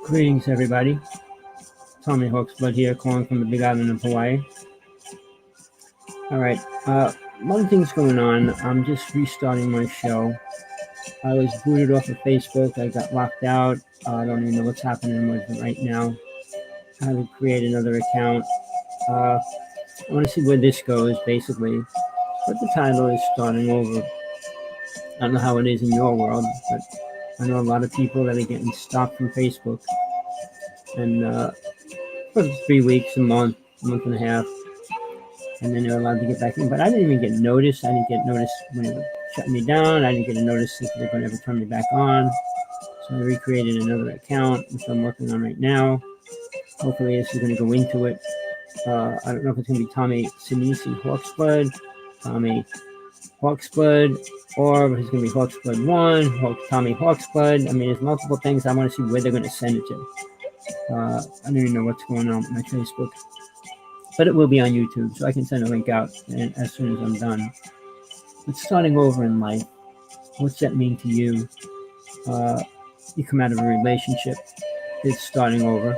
Greetings, everybody. Rev.Hawksblood here, calling from the Big Island of Hawaii. All right, one thing's going on. I'm just restarting my show. I was booted off of Facebook. I got locked out. I don't even know what's happening with it right now. I have to create another account. I want to see where this goes, basically. But the title is starting over. I don't know how it is in your world, but I know a lot of people that are getting stopped from Facebook. And for 3 weeks, a month and a half. And then they're allowed to get back in. But I didn't even get notice. I didn't get notice when they were shutting me down. I didn't get a notice if they're going to ever turn me back on. So I recreated another account, which I'm working on right now. Hopefully this is going to go into it. I don't know if it's going to be Tommy Sinisi Hawksblood, Tommy Hawksblood, or if it's going to be Hawksblood 1, Tommy Hawksblood. I mean, there's multiple things. I want to see where they're going to send it to. I don't even know what's going on with my Facebook. But it will be on YouTube, so I can send a link out as soon as I'm done. But starting over in life, what's that mean to you? You come out of a relationship, it's starting over.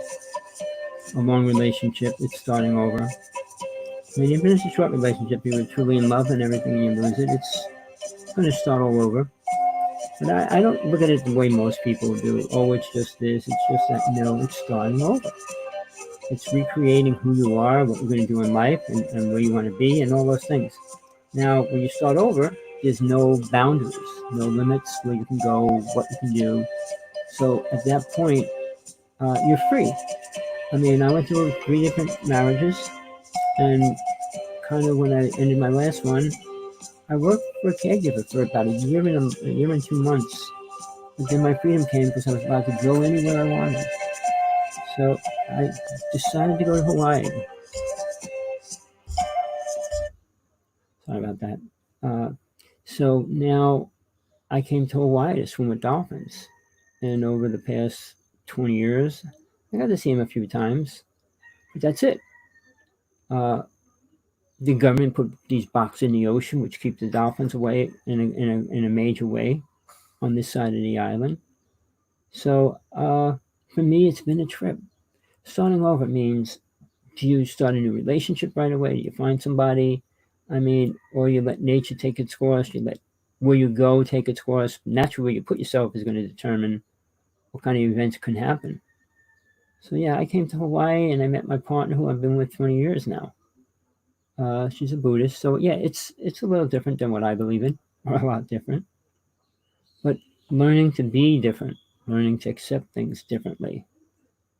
A long relationship, it's starting over. I mean, even if it's a short relationship, you were truly in love and everything, and you lose it, it's going to start all over. But I don't look at it the way most people do. Oh, it's just this, it's just that. No, it's starting over. It's recreating who you are, what you're going to do in life, and where you want to be, and all those things. Now, when you start over, there's no boundaries, no limits where you can go, what you can do. So at that point, you're free. I mean, I went through 3 different marriages, and kind of when I ended my last one, I worked for a caregiver for about a year and 2 months. But then my freedom came because I was allowed to go anywhere I wanted. So I decided to go to Hawaii. Sorry about that. So now I came to Hawaii to swim with dolphins. And over the past 20 years, I got to see them a few times. But that's it. The government put these boxes in the ocean, which keep the dolphins away in a major way on this side of the island. So for me, it's been a trip. Starting over means, do you start a new relationship right away? Do you find somebody? I mean, or you let nature take its course. You let where you go take its course. Naturally, where you put yourself is going to determine what kind of events can happen. So yeah, I came to Hawaii and I met my partner, who I've been with 20 years now. She's a Buddhist, so yeah, it's a little different than what I believe in, or a lot different. But learning to be different, learning to accept things differently.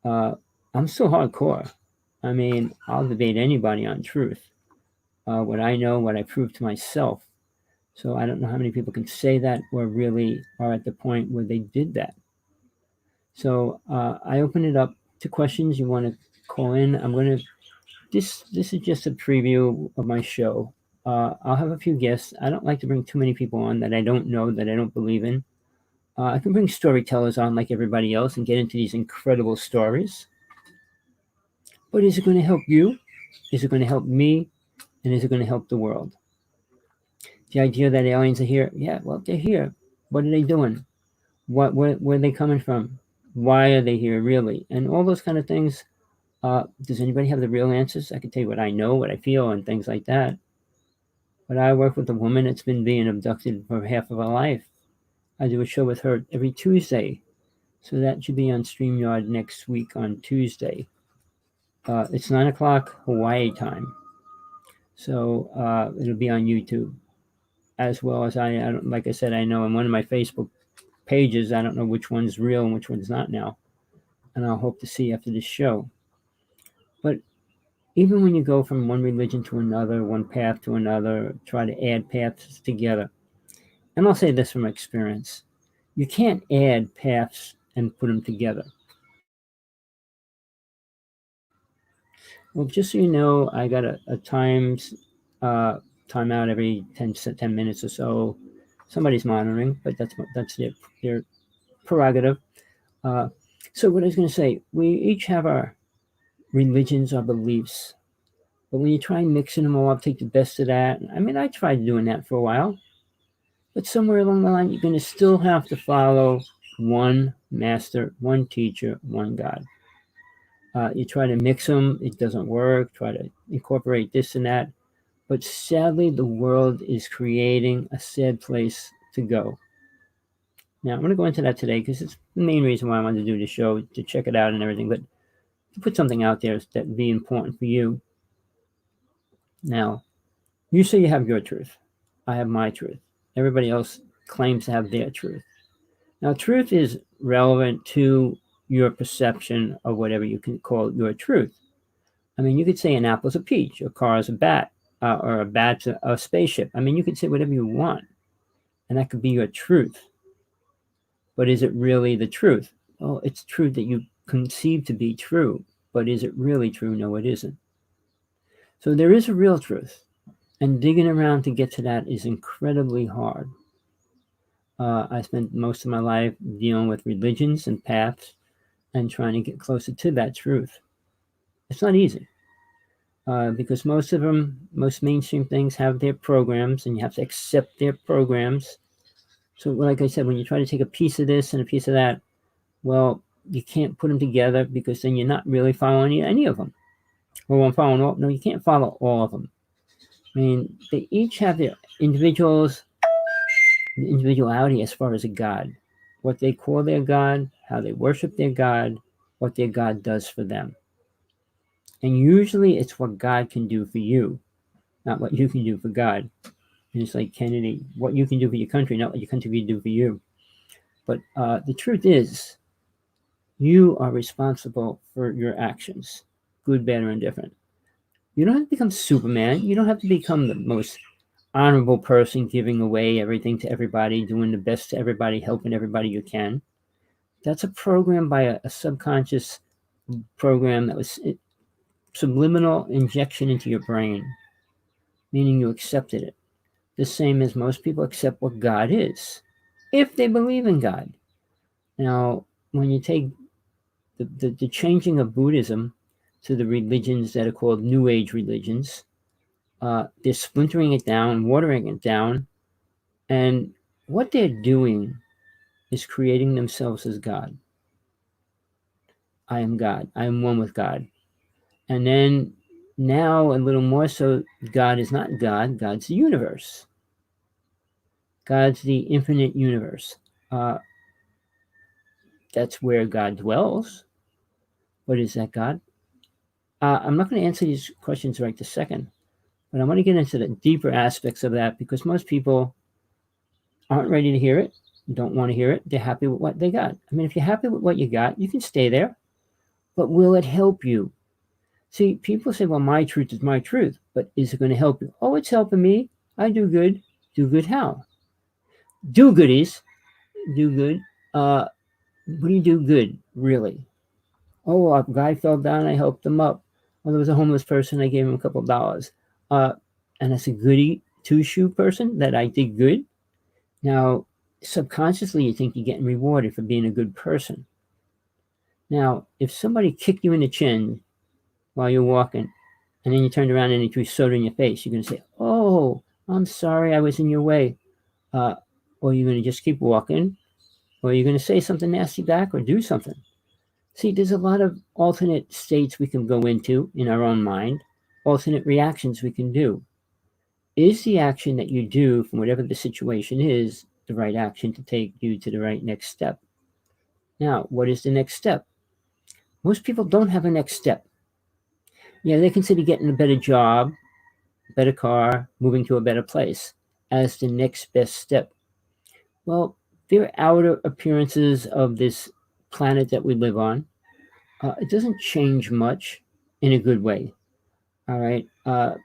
I'm still hardcore. I mean, I'll debate anybody on truth. What I know, what I prove to myself. So I don't know how many people can say that or really are at the point where they did that. So I open it up to questions you want to call in. I'm going to, this is just a preview of my show. I'll have a few guests. I don't like to bring too many people on that I don't know, that I don't believe in. I can bring storytellers on like everybody else and get into these incredible stories. But is it going to help you? Is it going to help me? And is it going to help the world? The idea that aliens are here, yeah, well, they're here. What are they doing? Where are they coming from? Why are they here, really? And all those kind of things. Does anybody have the real answers? I can tell you what I know, what I feel, and things like that. But I work with a woman that's been being abducted for half of her life. I do a show with her every Tuesday. So that should be on StreamYard next week on Tuesday. It's 9 o'clock Hawaii time. So it'll be on YouTube. As well as I don't, like I said, I know in one of my Facebook pages, I don't know which one's real and which one's not now. And I'll hope to see after this show. But even when you go from one religion to another, one path to another, try to add paths together. And I'll say this from experience. You can't add paths and put them together. Well, just so you know, I got a time out every 10 minutes or so. Somebody's monitoring, but that's their prerogative. So what I was going to say, we each have our religions, our beliefs. But when you try mixing them all up, take the best of that. I mean, I tried doing that for a while. But somewhere along the line, you're going to still have to follow one master, one teacher, one God. You try to mix them, it doesn't work. Try to incorporate this and that. But sadly, the world is creating a sad place to go. Now, I'm going to go into that today because it's the main reason why I wanted to do the show, to check it out and everything. But to put something out there that would be important for you. Now, you say you have your truth. I have my truth. Everybody else claims to have their truth. Now, truth is relevant to your perception of whatever you can call your truth. I mean, you could say an apple's a peach, a car is a bat, or a bat's a spaceship. I mean, you could say whatever you want, and that could be your truth. But is it really the truth? Well, it's true that you conceive to be true, but is it really true? No, it isn't. So there is a real truth, and digging around to get to that is incredibly hard. I spent most of my life dealing with religions and paths and trying to get closer to that truth. It's not easy because most mainstream things have their programs, and you have to accept their programs. So like I said, when you try to take a piece of this and a piece of that, well, you can't put them together because then you're not really following any of them. Well, I'm following all. No, you can't follow all of them. I mean, they each have their individuality as far as a God, what they call their God, how they worship their God, what their God does for them. And usually it's what God can do for you, not what you can do for God. And it's like Kennedy, what you can do for your country, not what your country can do for you. But the truth is, you are responsible for your actions, good, bad, or indifferent. You don't have to become Superman. You don't have to become the most honorable person, giving away everything to everybody, doing the best to everybody, helping everybody you can. That's a program by a subconscious program that was subliminal injection into your brain, meaning you accepted it. The same as most people accept what God is, if they believe in God. Now, when you take the changing of Buddhism to the religions that are called New Age religions, they're splintering it down, watering it down, and what they're doing is creating themselves as God. I am God. I am one with God. And then now, a little more so, God is not God. God's the universe. God's the infinite universe. That's where God dwells. What is that God? I'm not going to answer these questions right this second, but I want to get into the deeper aspects of that because most people aren't ready to hear it, don't want to hear it. They're happy with what they got. I mean, if you're happy with what you got, you can stay there, but will it help you? See, people say, well, my truth is my truth, but is it going to help you? Oh, it's helping me. I do good. Do good how? Do goodies. Do good. What do you do good, really? Oh, a guy fell down, I helped him up. Well, there was a homeless person, I gave him a couple of dollars. And that's a goody two-shoe person that I did good. Now, subconsciously, you think you're getting rewarded for being a good person. Now, if somebody kicked you in the chin while you're walking, and then you turned around and he threw soda in your face, you're going to say, oh, I'm sorry I was in your way. Or you're going to just keep walking, or you're going to say something nasty back or do something. See, there's a lot of alternate states we can go into in our own mind, alternate reactions we can do. Is the action that you do from whatever the situation is the right action to take you to the right next step? Now, what is the next step? Most people don't have a next step. Yeah, they consider getting a better job, better car, moving to a better place as the next best step. Well, they're outer appearances of this planet that we live on. It doesn't change much in a good way. All right. A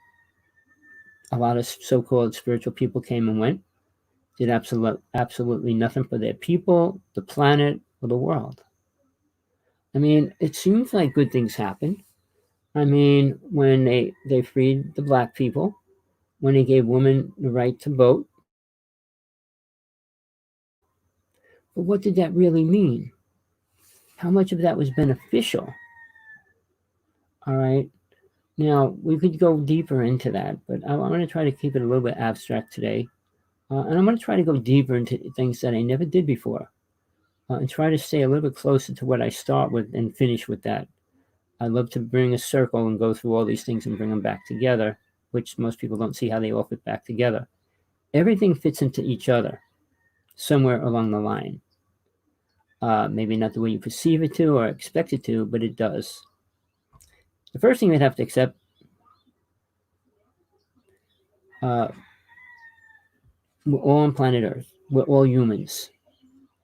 lot of so-called spiritual people came and went, did absolutely nothing for their people, the planet, or the world. I mean, it seems like good things happened. I mean, when they freed the black people, when they gave women the right to vote. But what did that really mean? How much of that was beneficial? All right. Now, we could go deeper into that, but I'm going to try to keep it a little bit abstract today. And I'm going to try to go deeper into things that I never did before, and try to stay a little bit closer to what I start with and finish with that. I love to bring a circle and go through all these things and bring them back together, which most people don't see how they all fit back together. Everything fits into each other somewhere along the line. Maybe not the way you perceive it to or expect it to, but it does. The first thing you'd have to accept, we're all on planet Earth. We're all humans.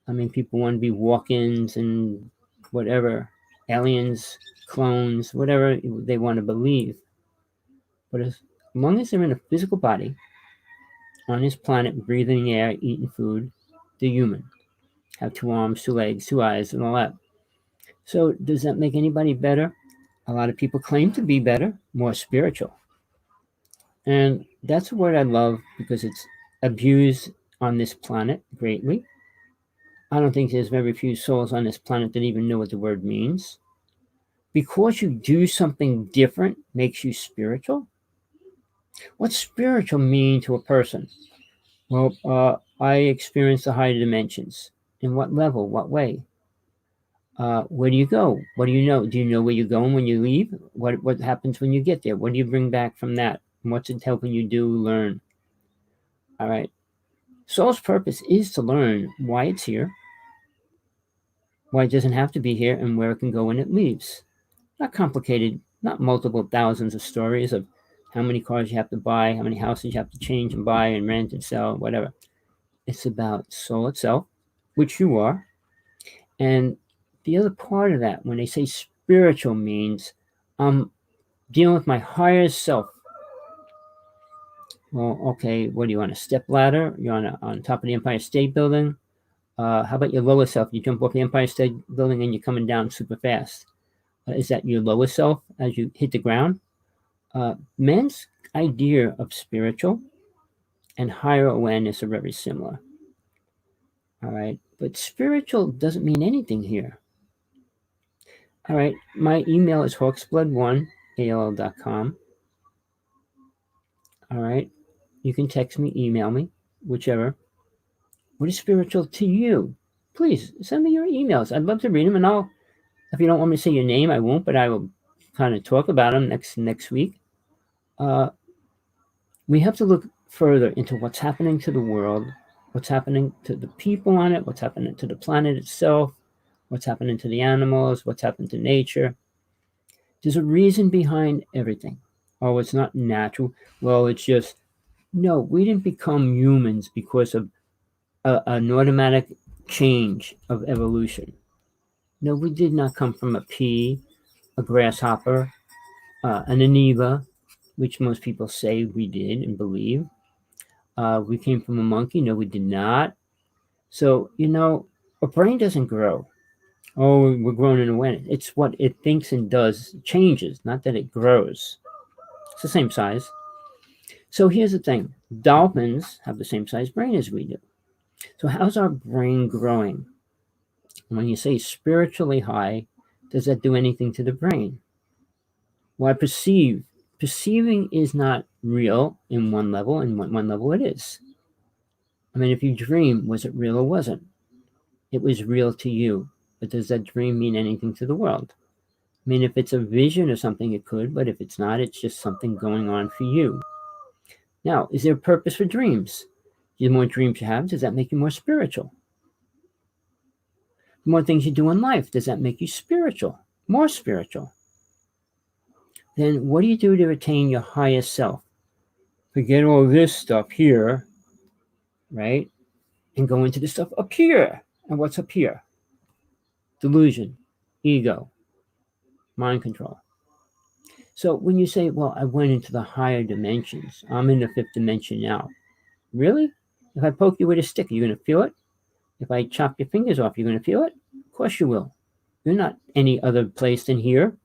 I mean, people want to be walk-ins and whatever, aliens, clones, whatever they want to believe. But as long as they're in a physical body, on this planet, breathing air, eating food, they're human. Have 2 arms, 2 legs, 2 eyes, and all that. So does that make anybody better? A lot of people claim to be better, more spiritual. And that's a word I love because it's abused on this planet greatly. I don't think there's very few souls on this planet that even know what the word means. Because you do something different makes you spiritual. What's spiritual mean to a person? Well, I experience the higher dimensions. In what level? What way? Where do you go? What do you know? Do you know where you're going when you leave? What happens when you get there? What do you bring back from that? And what's it helping you do? Learn. All right. Soul's purpose is to learn why it's here, why it doesn't have to be here, and where it can go when it leaves. Not complicated, not multiple thousands of stories of how many cars you have to buy, how many houses you have to change and buy and rent and sell, whatever. It's about soul itself, which you are. And the other part of that, when they say spiritual, means I'm dealing with my higher self. Well, okay, what do you want, a step ladder? You're on top of the Empire State Building? How about your lower self? You jump off the Empire State Building and you're coming down super fast. Is that your lower self as you hit the ground? Men's idea of spiritual and higher awareness are very similar. All right, but spiritual doesn't mean anything here. All right, my email is hawksblood1@all.com. All right, you can text me, email me, whichever. What is spiritual to you? Please send me your emails. I'd love to read them, and I'll. If you don't want me to say your name, I won't, but I will kind of talk about them next week. We have to look further into what's happening to the world, what's happening to the people on it, what's happening to the planet itself, what's happening to the animals, what's happening to nature. There's a reason behind everything. Oh, it's not natural. Well, it's just, no, we didn't become humans because of an automatic change of evolution. No, we did not come from a pea, a grasshopper, an amoeba, which most people say we did and believe. We came from a monkey. No, we did not. So, a brain doesn't grow. Oh, we're growing in awareness. It's what it thinks and does changes, not that it grows. It's the same size. So here's the thing. Dolphins have the same size brain as we do. So how's our brain growing? When you say spiritually high, does that do anything to the brain? Well, I perceive. Perceiving is not real in one level, and one level it is. I mean, if you dream, was it real or wasn't? It was real to you, but does that dream mean anything to the world? I mean, if it's a vision or something, it could, but if it's not, it's just something going on for you. Now, is there a purpose for dreams? The more dreams you have, does that make you more spiritual? The more things you do in life, does that make you spiritual? More spiritual? Then what do you do to attain your highest self? Forget all this stuff here, right? And go into the stuff up here. And what's up here? Delusion, ego, mind control. So when you say, well, I went into the higher dimensions, I'm in the 5th dimension now. Really? If I poke you with a stick, are you going to feel it? If I chop your fingers off, you're going to feel it? Of course you will. You're not any other place than here.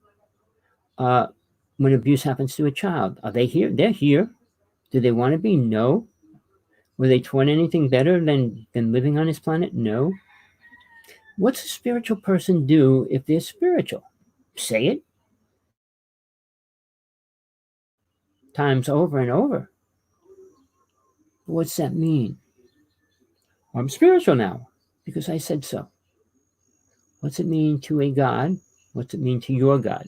When abuse happens to a child, are they here? They're here. Do they want to be? No. Were they taught anything better than living on this planet? No. What's a spiritual person do if they're spiritual? Say it. Times over and over. What's that mean? I'm spiritual now because I said so. What's it mean to a God? What's it mean to your God?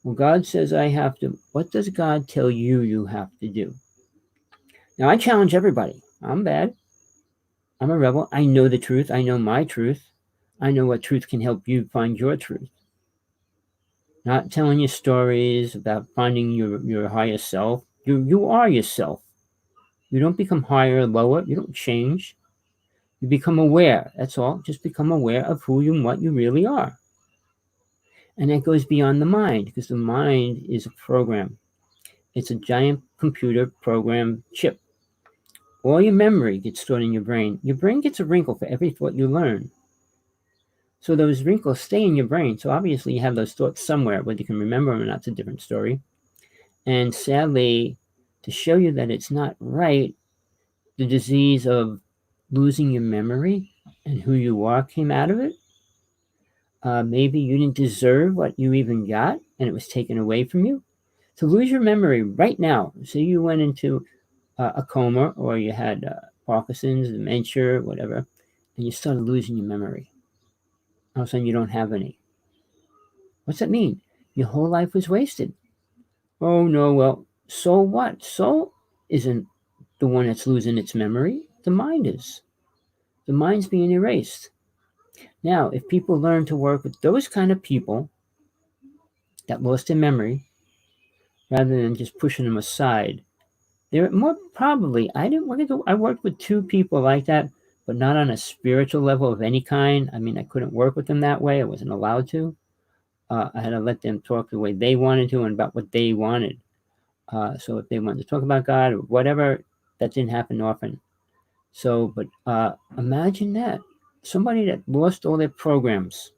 Well, God says I have to. What does God tell you you have to do? Now, I challenge everybody. I'm bad. I'm a rebel. I know the truth. I know my truth. I know what truth can help you find your truth. Not telling you stories about finding your higher self. You are yourself. You don't become higher or lower. You don't change. You become aware. That's all. Just become aware of who you and what you really are. And that goes beyond the mind because the mind is a program. It's a giant computer program chip. All your memory gets stored in your brain. Your brain gets a wrinkle for every thought you learn. So those wrinkles stay in your brain. So obviously you have those thoughts somewhere, whether you can remember them or not, it's a different story. And sadly, to show you that it's not right, the disease of losing your memory and who you are came out of it. Maybe you didn't deserve what you even got and it was taken away from you. To lose your memory right now, say you went into a coma or you had Parkinson's, dementia, whatever, and you started losing your memory. All of a sudden you don't have any. What's that mean? Your whole life was wasted. Oh no, well, so what? Soul isn't the one that's losing its memory. The mind is. The mind's being erased. Now, if people learn to work with those kind of people that lost their memory, rather than just pushing them aside, they're more probably. I worked with two people like that, but not on a spiritual level of any kind. I mean, I couldn't work with them that way. I wasn't allowed to. I had to let them talk the way they wanted to and about what they wanted. So if they wanted to talk about God or whatever, that didn't happen often. So, but imagine that somebody that lost all their programs,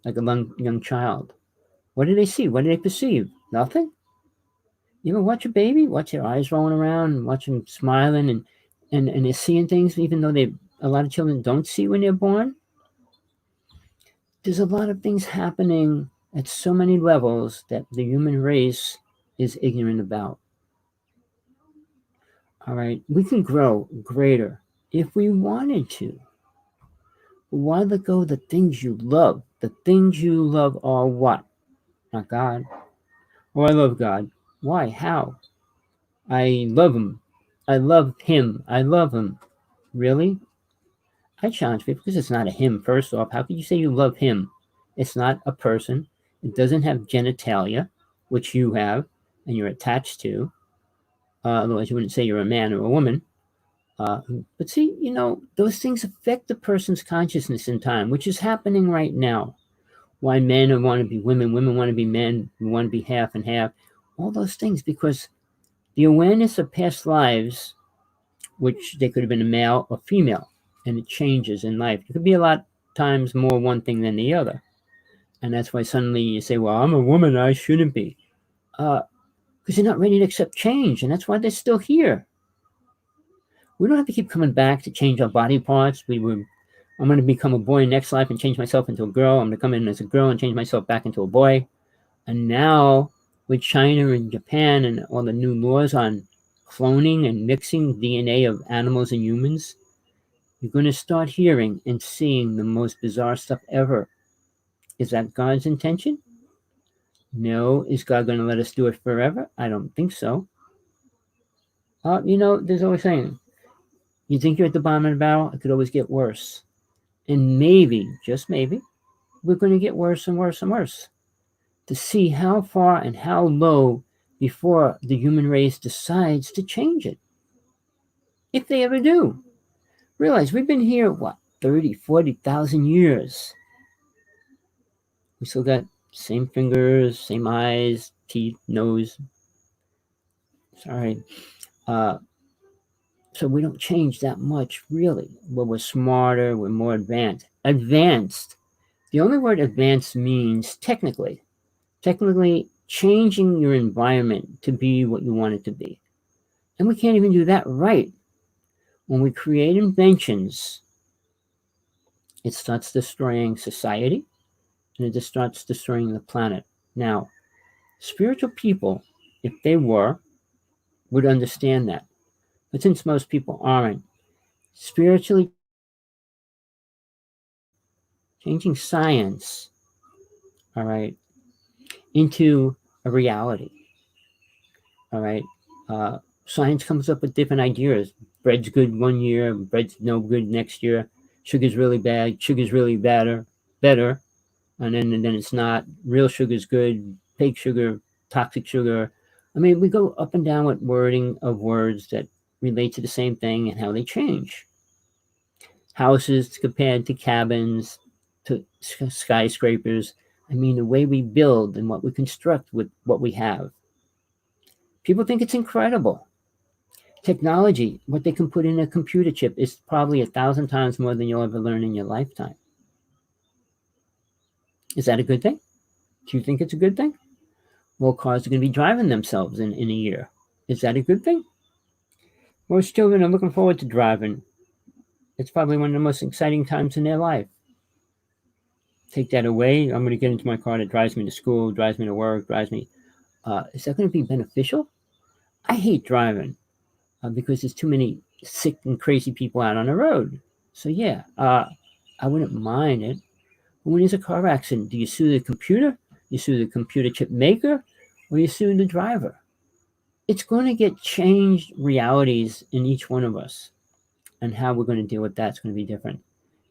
like a young child. What do they see? What do they perceive? Nothing. You ever watch a baby? Watch their eyes rolling around and watch them smiling and they're seeing things even though a lot of children don't see when they're born. There's a lot of things happening at so many levels that the human race is ignorant about. All right, we can grow greater if we wanted to. But why let go of the things you love? The things you love are what? Not God. Oh, I love God. Why? How? I love him. I love him. I love him. Really? I challenge people because it's not a him, first off. How could you say you love him? It's not a person. It doesn't have genitalia, which you have and you're attached to. Otherwise, you wouldn't say you're a man or a woman. But see, those things affect the person's consciousness in time, which is happening right now. Why men want to be women, women want to be men, we want to be half and half. All those things because the awareness of past lives, which they could have been a male or female, and it changes in life. It could be a lot of times more one thing than the other. And that's why suddenly you say, well, I'm a woman, I shouldn't be. Because they're not ready to accept change, and that's why they're still here. We don't have to keep coming back to change our body parts. I'm going to become a boy next life and change myself into a girl. I'm going to come in as a girl and change myself back into a boy. And now with China and Japan and all the new laws on cloning and mixing DNA of animals and humans, you're going to start hearing and seeing the most bizarre stuff ever. Is that God's intention? No. Is God going to let us do it forever? I don't think so. There's always saying, you think you're at the bottom of the barrel? It could always get worse. And maybe, just maybe, we're going to get worse and worse and worse to see how far and how low before the human race decides to change it. If they ever do. Realize we've been here, 30, 40,000 years. We still got same fingers, same eyes, teeth, nose. Sorry. So we don't change that much, really. But we're smarter, we're more advanced. Advanced. The only word advanced means technically changing your environment to be what you want it to be. And we can't even do that right. When we create inventions, it starts destroying society and it just starts destroying the planet. Now, spiritual people, if they were, would understand that. But since most people aren't, spiritually changing science, all right, into a reality, all right. Science comes up with different ideas. Bread's good one year, bread's no good next year. Sugar's really bad, sugar's really better, and then it's not. Real sugar's good, fake sugar, toxic sugar. I mean, we go up and down with wording of words that relate to the same thing and how they change. Houses compared to cabins, to skyscrapers. I mean, the way we build and what we construct with what we have. People think it's incredible. Technology, what they can put in a computer chip, is probably 1,000 times more than you'll ever learn in your lifetime. Is that a good thing? Do you think it's a good thing? Well, cars are going to be driving themselves in a year. Is that a good thing? Most children are looking forward to driving. It's probably one of the most exciting times in their life. Take that away, I'm going to get into my car that drives me to school, drives me to work, drives me. Is that going to be beneficial? I hate driving because there's too many sick and crazy people out on the road. So yeah, I wouldn't mind it. But when there's a car accident, do you sue the computer? You sue the computer chip maker? Or you sue the driver? It's going to get changed realities in each one of us. And how we're going to deal with that's going to be different.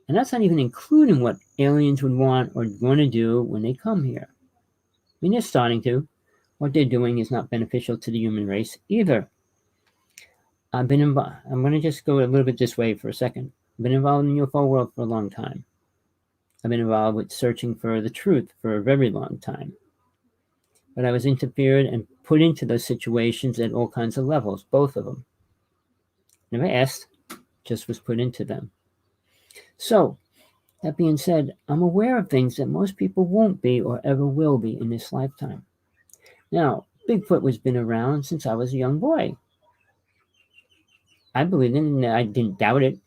And that's not even including what aliens would want or want to do when they come here. I mean, they're starting to. What they're doing is not beneficial to the human race either. I'm going to just go a little bit this way for a second. I've been involved in the UFO world for a long time. I've been involved with searching for the truth for a very long time. But I was interfered and put into those situations at all kinds of levels, both of them. Never asked, just was put into them. So, that being said, I'm aware of things that most people won't be or ever will be in this lifetime. Now, Bigfoot has been around since I was a young boy. I believed it and I didn't doubt it.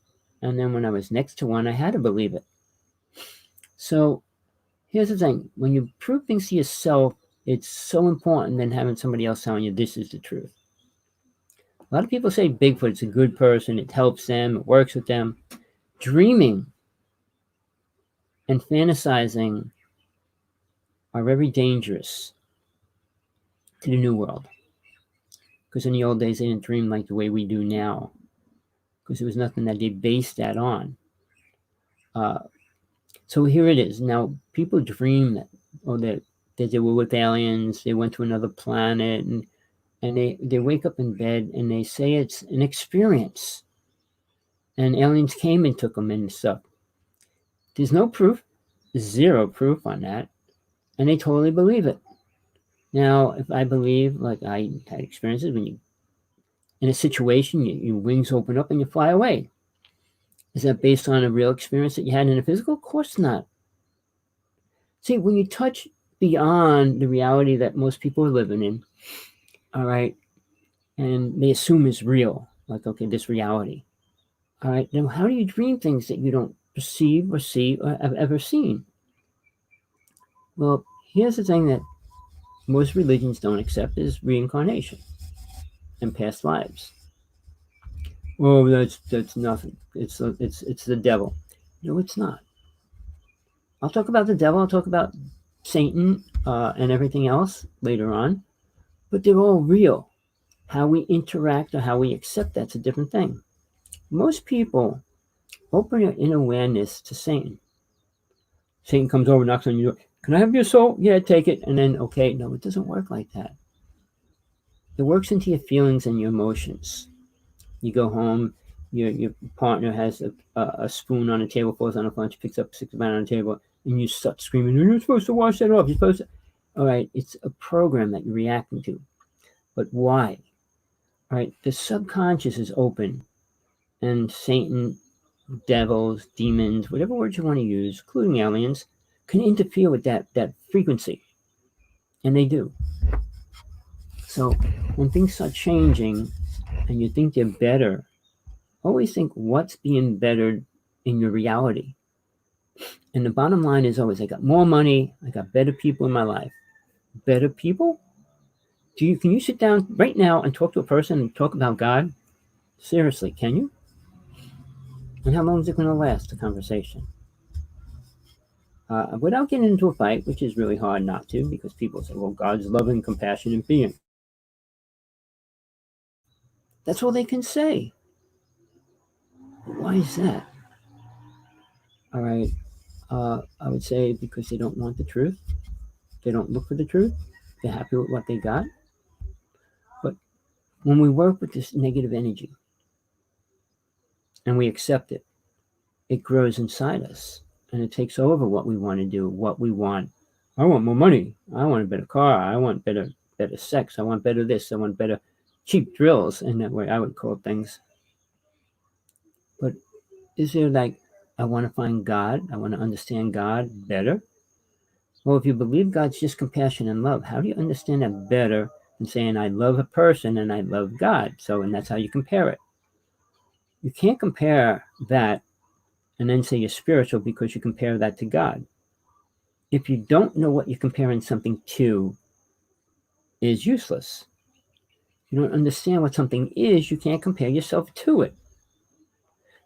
And then when I was next to one, I had to believe it. So, here's the thing. When you prove things to yourself, it's so important than having somebody else telling you this is the truth. A lot of people say Bigfoot's a good person, it helps them, it works with them. Dreaming and fantasizing are very dangerous to the new world. Because in the old days, they didn't dream like the way we do now. Because there was nothing that they based that on. So here it is. Now, people dream that they were with aliens, they went to another planet, and they wake up in bed and they say it's an experience. And aliens came and took them and stuff. There's no proof, zero proof on that. And they totally believe it. Now, if I believe, like I had experiences when you, in a situation, your wings open up and you fly away. Is that based on a real experience that you had in a physical? Of course not. See, when you touch beyond the reality that most people are living in, all right, and they assume is real, like, okay, this reality, all right, then how do you dream things that you don't perceive or see or have ever seen? Well, here's the thing that most religions don't accept is reincarnation and past lives. Oh, that's nothing. It's the devil. No, it's not. I'll talk about the devil. I'll talk about Satan and everything else later on. But they're all real. How we interact or how we accept that's a different thing. Most people open in awareness to Satan. Satan comes over, knocks on your door. Can I have your soul? Yeah, take it. And then, okay, no, it doesn't work like that. It works into your feelings and your emotions. You go home, your partner has a spoon on the table, falls on the floor, she picks up 6 pounds on the table, and you start screaming, you're supposed to wash that off. You're supposed to. All right, it's a program that you're reacting to. But why? All right, the subconscious is open, and Satan, devils, demons, whatever words you want to use, including aliens, can interfere with that frequency. And they do. So when things start changing and you think they're better, always think what's being bettered in your reality. And the bottom line is always, I got more money, I got better people in my life. Better people? Can you sit down right now and talk to a person and talk about God? Seriously, can you? And how long is it going to last, the conversation? Without getting into a fight, which is really hard not to, because people say, well, God's loving, compassionate being. That's all they can say. Why is that? All right. I would say because they don't want the truth. They don't look for the truth. They're happy with what they got. But when we work with this negative energy and we accept it, it grows inside us and it takes over what we want to do, what we want. I want more money. I want a better car. I want better sex. I want better this. I want better cheap drills, in that way I would call things. But is there like, I want to find God. I want to understand God better. Well, if you believe God's just compassion and love, how do you understand that better than saying I love a person and I love God? So, and that's how you compare it. You can't compare that and then say you're spiritual because you compare that to God. If you don't know what you're comparing something to, is useless. If you don't understand what something is, you can't compare yourself to it.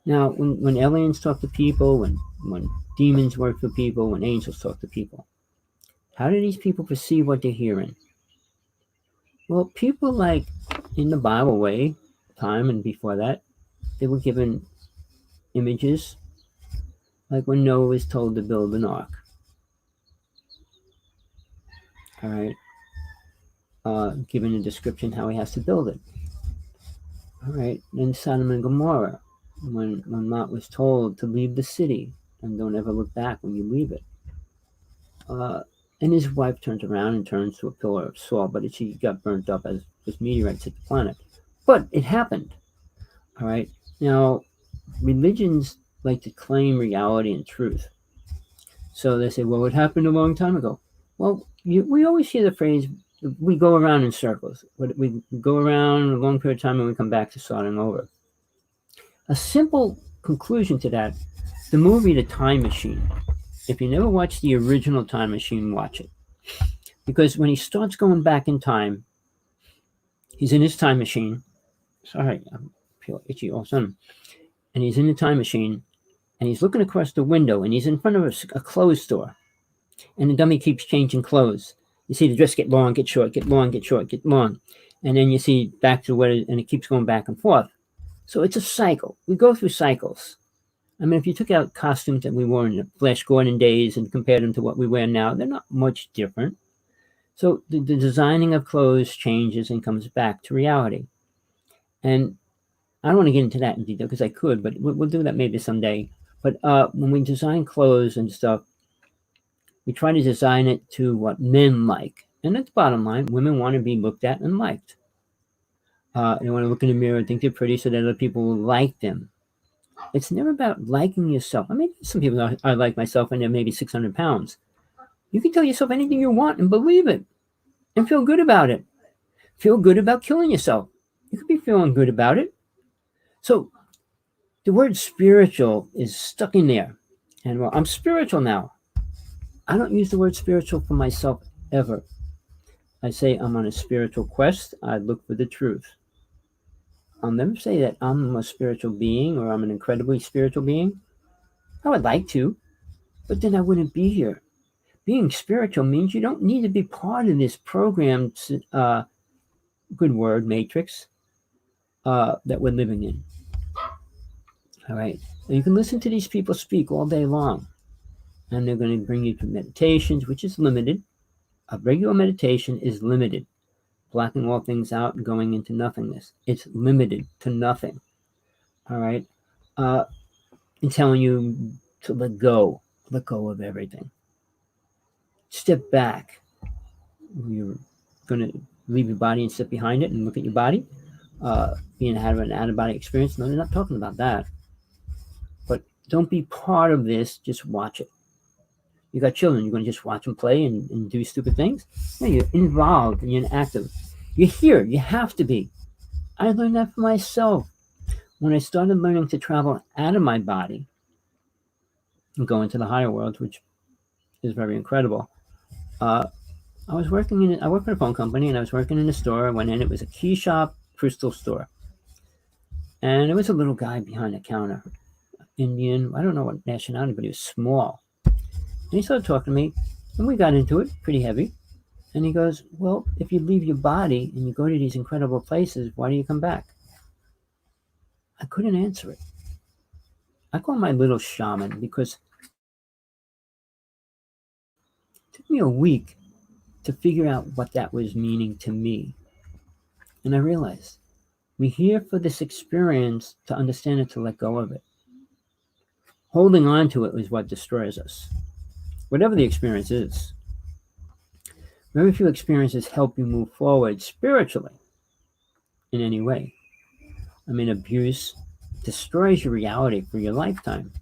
Now, when aliens talk to people, when demons work for people, when angels talk to people, how do these people perceive what they're hearing? Well, people like in the Bible way, time and before that, they were given images, like when Noah was told to build an ark. All right, given a description how he has to build it. All right, then Sodom and Gomorrah, when Lot was told to leave the city and don't ever look back when you leave it. And his wife turns around and turns to a pillar of salt, but she got burnt up as meteorites hit the planet. But it happened. All right. Now, religions like to claim reality and truth. So they say, well, it happened a long time ago. Well, we always hear the phrase, we go around in circles. We go around a long period of time and we come back to starting over. A simple conclusion to that, the movie The Time Machine. If you never watched the original Time Machine, watch it. Because when he starts going back in time, he's in his time machine. Sorry, I feel itchy all of a sudden. And he's in the time machine, and he's looking across the window, and he's in front of a clothes store. And the dummy keeps changing clothes. You see the dress get long, get short, get long, get short, get long. And then you see back to where, and it keeps going back and forth. So it's a cycle. We go through cycles. I mean, if you took out costumes that we wore in the Flash Gordon days and compared them to what we wear now, they're not much different. So the designing of clothes changes and comes back to reality. And I don't want to get into that in detail because I could, but we'll do that maybe someday. But when we design clothes and stuff, we try to design it to what men like. And that's the bottom line. Women want to be looked at and liked. They want to look in the mirror and think they're pretty so that other people will like them. It's never about liking yourself. I mean, some people I like myself and they're maybe 600 pounds. You can tell yourself anything you want and believe it and feel good about it. Feel good about killing yourself. You could be feeling good about it. So the word spiritual is stuck in there. And well, I'm spiritual now. I don't use the word spiritual for myself ever. I say I'm on a spiritual quest. I look for the truth. I'll never say that I'm a spiritual being or I'm an incredibly spiritual being. I would like to, but then I wouldn't be here. Being spiritual means you don't need to be part of this programmed, good word, matrix that we're living in. All right. And you can listen to these people speak all day long, and they're going to bring you to meditations, which is limited. A regular meditation is limited. Blacking all things out and going into nothingness. It's limited to nothing. All right. And telling you to let go of everything. Step back. You're going to leave your body and step behind it and look at your body. Being having an out-of-body experience. No, they're not talking about that. But don't be part of this. Just watch it. You got children. You're going to just watch them play and do stupid things? No, you're involved and you're active. You're here. You have to be. I learned that for myself. When I started learning to travel out of my body and go into the higher worlds, which is very incredible, I worked for a phone company and I was working in a store. I went in, it was a key shop crystal store. And there was a little guy behind the counter. Indian. I don't know what nationality, but he was small. And he started talking to me, and we got into it pretty heavy. And he goes, well, if you leave your body and you go to these incredible places, why do you come back? I couldn't answer it. I call my little shaman because it took me a week to figure out what that was meaning to me. And I realized we're here for this experience to understand it, to let go of it. Holding on to it is what destroys us, whatever the experience is. Very few experiences help you move forward spiritually in any way. I mean, abuse destroys your reality for your lifetime.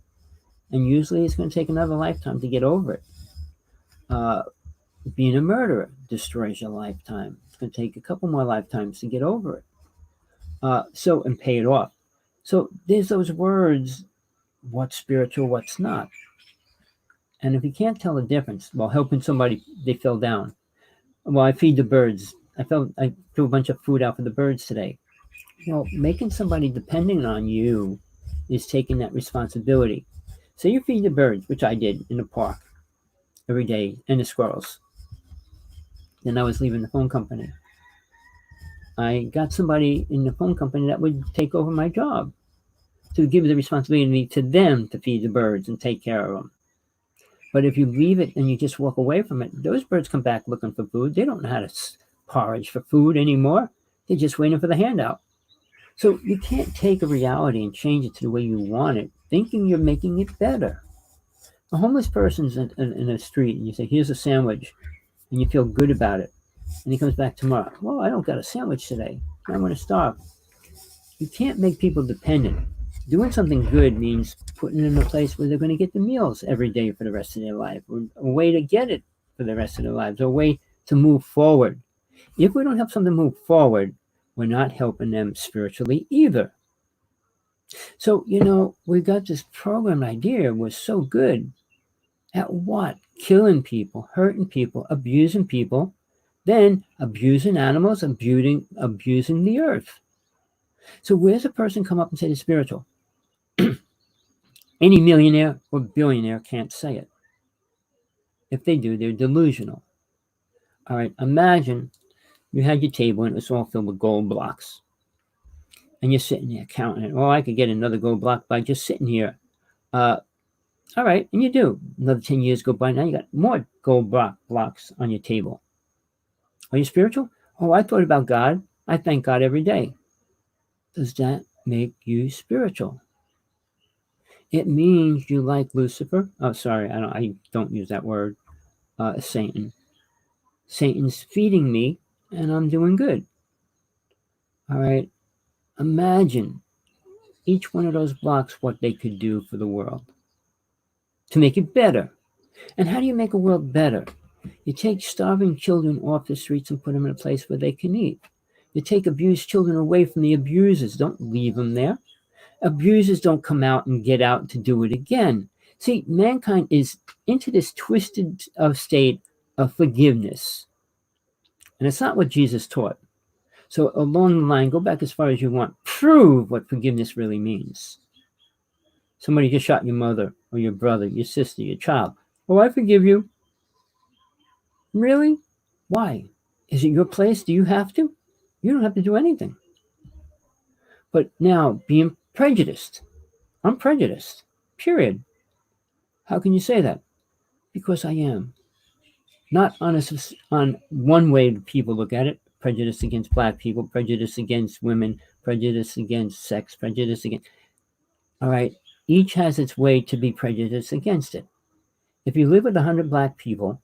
And usually it's going to take another lifetime to get over it. Being a murderer destroys your lifetime. It's going to take a couple more lifetimes to get over it. And pay it off. So there's those words, what's spiritual, what's not. And if you can't tell the difference, well, helping somebody, they fell down. Well, I feed the birds. I threw a bunch of food out for the birds today. Making somebody dependent on you is taking that responsibility. So you feed the birds, which I did in the park every day, and the squirrels. Then I was leaving the phone company. I got somebody in the phone company that would take over my job, to give the responsibility to them to feed the birds and take care of them. But if you leave it and you just walk away from it, those birds come back looking for food. They don't know how to forage for food anymore. They're just waiting for the handout. So you can't take a reality and change it to the way you want it, thinking you're making it better. A homeless person's in a street and you say, here's a sandwich, and you feel good about it. And he comes back tomorrow. Well, I don't got a sandwich today. I want to starve. You can't make people dependent. Doing something good means putting them in a place where they're going to get the meals every day for the rest of their life, or a way to get it for the rest of their lives, or a way to move forward. If we don't help something move forward, we're not helping them spiritually either. So, we got this program idea was so good at what? Killing people, hurting people, abusing people, then abusing animals, abusing the earth. So where's a person come up and say they're spiritual? Any millionaire or billionaire can't say it. If they do, they're delusional. All right, imagine you had your table and it was all filled with gold blocks. And you're sitting there counting it. I could get another gold block by just sitting here. All right, and you do. Another 10 years go by, now you got more gold blocks on your table. Are you spiritual? I thought about God. I thank God every day. Does that make you spiritual? It means you like Lucifer. Oh, sorry, I don't use that word. Satan. Satan's feeding me, and I'm doing good. All right. Imagine each one of those blocks, what they could do for the world to make it better. And how do you make a world better? You take starving children off the streets and put them in a place where they can eat. You take abused children away from the abusers. Don't leave them there. Abusers don't come out and get out to do it again. See, mankind is into this twisted state of forgiveness. And it's not what Jesus taught. So along the line, go back as far as you want. Prove what forgiveness really means. Somebody just shot your mother or your brother, your sister, your child. I forgive you. Really? Why? Is it your place? Do you have to? You don't have to do anything. But now, being prejudiced. I'm prejudiced. Period. How can you say that? Because I am. Not on one way people look at it. Prejudice against black people, prejudice against women, prejudice against sex, prejudice against... All right. Each has its way to be prejudiced against it. If you live with 100 black people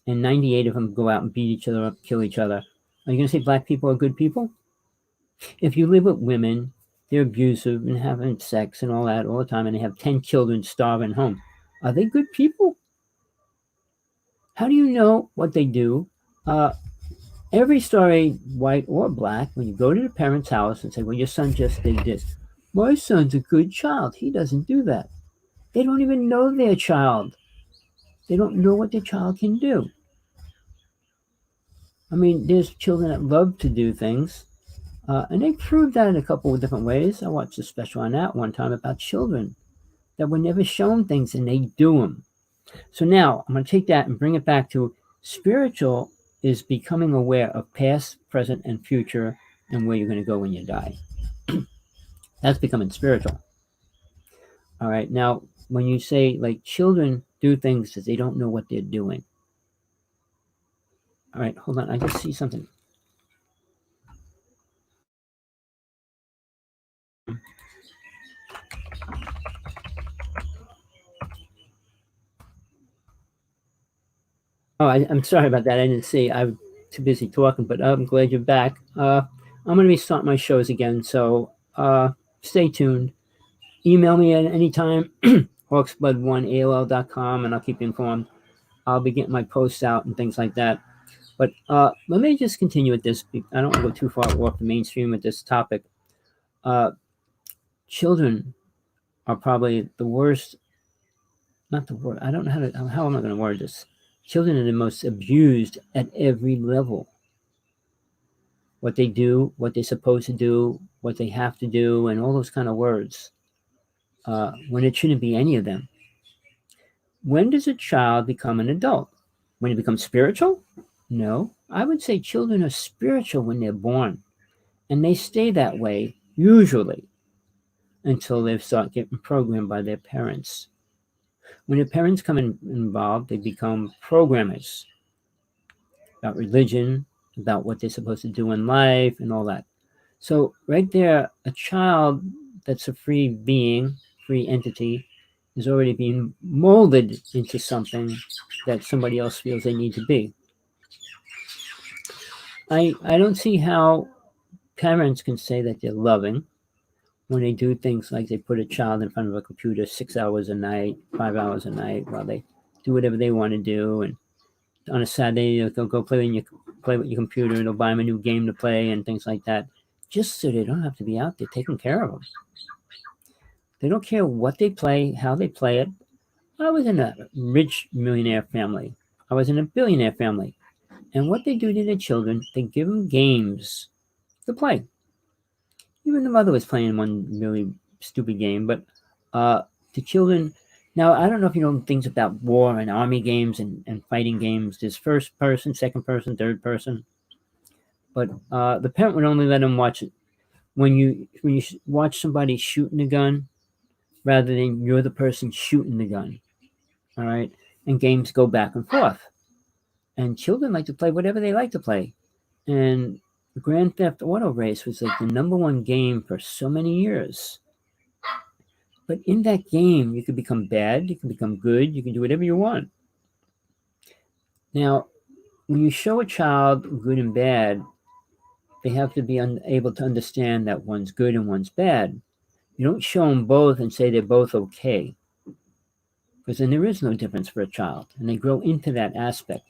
and 98 of them go out and beat each other up, kill each other, are you going to say black people are good people? If you live with women, they're abusive and having sex and all that all the time, and they have 10 children starving home, are they good people? How do you know what they do? Every story, white or black, when you go to the parent's house and say, well, your son just did this. My son's a good child. He doesn't do that. They don't even know their child. They don't know what their child can do. I mean, there's children that love to do things, and they proved that in a couple of different ways. I watched a special on that one time about children. that were never shown things and they do them. So now I'm going to take that and bring it back to spiritual is becoming aware of past, present, and future and where you're going to go when you die. That's becoming spiritual. All right. Now, when you say like children do things that they don't know what they're doing. All right. Hold on. I just see something. Oh, I'm sorry about that. I didn't see. I'm too busy talking, but I'm glad you're back. I'm going to be starting my shows again. So stay tuned. Email me at any time, hawksblood1aol.com, and I'll keep you informed. I'll be getting my posts out and things like that. But let me just continue with this. I don't want to go too far off the mainstream with this topic. Children are probably the worst, not the worst, I don't know how am I going to word this? Children are the most abused at every level. What they do, what they're supposed to do, what they have to do, and all those kind of words, when it shouldn't be any of them. When does a child become an adult? When it becomes spiritual? No. I would say children are spiritual when they're born, and they stay that way, usually, until they start getting programmed by their parents. When their parents come involved, they become programmers about religion, about what they're supposed to do in life, and all that. So, right there, a child that's a free being, free entity, is already being molded into something that somebody else feels they need to be. I don't see how parents can say that they're loving when they do things like they put a child in front of a computer 6 hours a night, 5 hours a night, while they do whatever they want to do. And on a Saturday, they'll go play with your computer, and they'll buy them a new game to play and things like that, just so they don't have to be out there taking care of them. They don't care what they play, how they play it. I was in a rich millionaire family. I was in a billionaire family. And what they do to their children, they give them games to play. Even the mother was playing one really stupid game, but the children. Now, I don't know if you know things about war and army games and fighting games. There's first person, second person, third person. But the parent would only let them watch it when you watch somebody shooting a gun, rather than you're the person shooting the gun. All right, and games go back and forth, and children like to play whatever they like to play, and Grand Theft Auto Race was like the number one game for so many years. But in that game, you can become bad, you can become good, you can do whatever you want. Now, when you show a child good and bad, they have to be able to understand that one's good and one's bad. You don't show them both and say they're both okay, because then there is no difference for a child, and they grow into that aspect.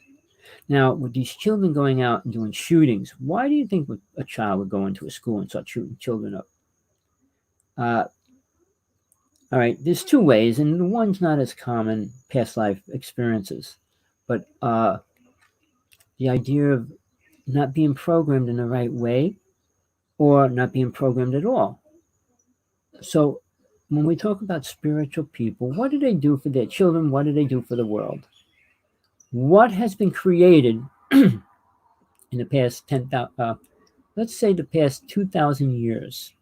Now, with these children going out and doing shootings, why do you think a child would go into a school and start shooting children up? All right, there's two ways, and the one's not as common, past life experiences, but the idea of not being programmed in the right way or not being programmed at all. So when we talk about spiritual people, what do they do for their children? What do they do for the world? What has been created in the past 10,000, let's say the past 2,000 years,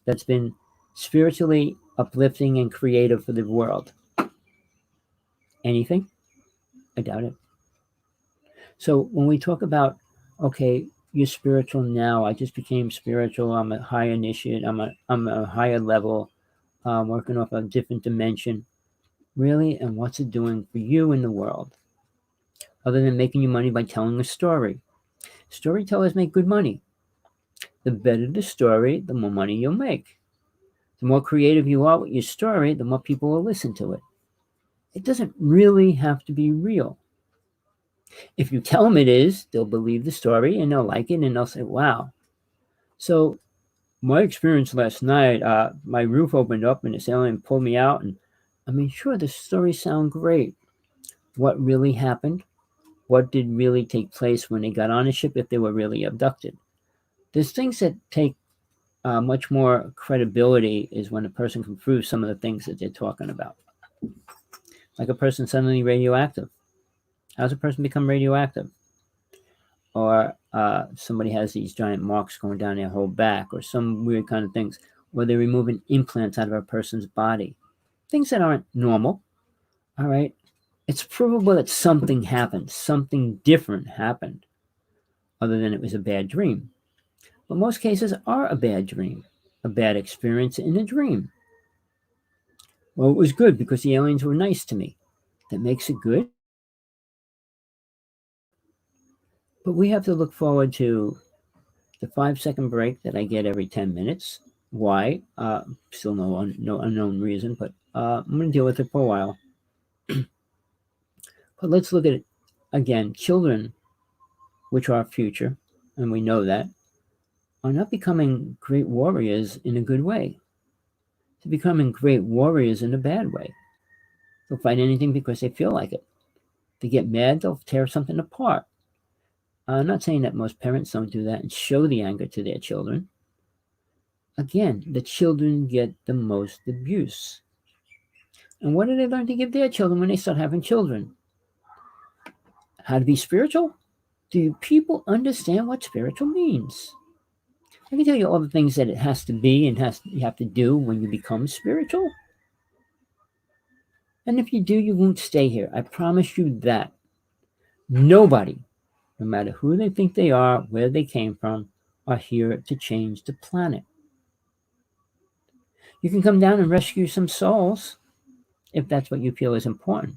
that's been spiritually uplifting and creative for the world? Anything? I doubt it. So when we talk about, okay, you're spiritual now, I just became spiritual, I'm a high initiate, I'm a higher level, working off a different dimension. Really? And what's it doing for you in the world? Other than making you money by telling a story. Storytellers make good money. The better the story, the more money you'll make. The more creative you are with your story, the more people will listen to it. It doesn't really have to be real. If you tell them it is, they'll believe the story and they'll like it and they'll say, wow. So my experience last night, my roof opened up and this alien pulled me out. And I mean, sure, the stories sound great. What really happened? What did really take place when they got on a ship if they were really abducted? There's things that take much more credibility is when a person can prove some of the things that they're talking about. Like a person suddenly radioactive. How's a person become radioactive? Or somebody has these giant marks going down their whole back, or some weird kind of things, or they're removing implants out of a person's body. Things that aren't normal, all right? It's provable that something happened, something different happened, other than it was a bad dream. But most cases are a bad dream, a bad experience in a dream. Well, it was good because the aliens were nice to me. That makes it good. But we have to look forward to the 5-second break that I get every 10 minutes. Why? Still no unknown reason, but I'm going to deal with it for a while. But let's look at it again. Children, which are our future, and we know that, are not becoming great warriors in a good way. They're becoming great warriors in a bad way. They'll fight anything because they feel like it. They get mad, they'll tear something apart. I'm not saying that most parents don't do that and show the anger to their children. Again, the children get the most abuse. And what do they learn to give their children when they start having children? How to be spiritual? Do people understand what spiritual means? I can tell you all the things that it has to be and you have to do when you become spiritual. And if you do, you won't stay here. I promise you that. Nobody, no matter who they think they are, where they came from, are here to change the planet. You can come down and rescue some souls if that's what you feel is important.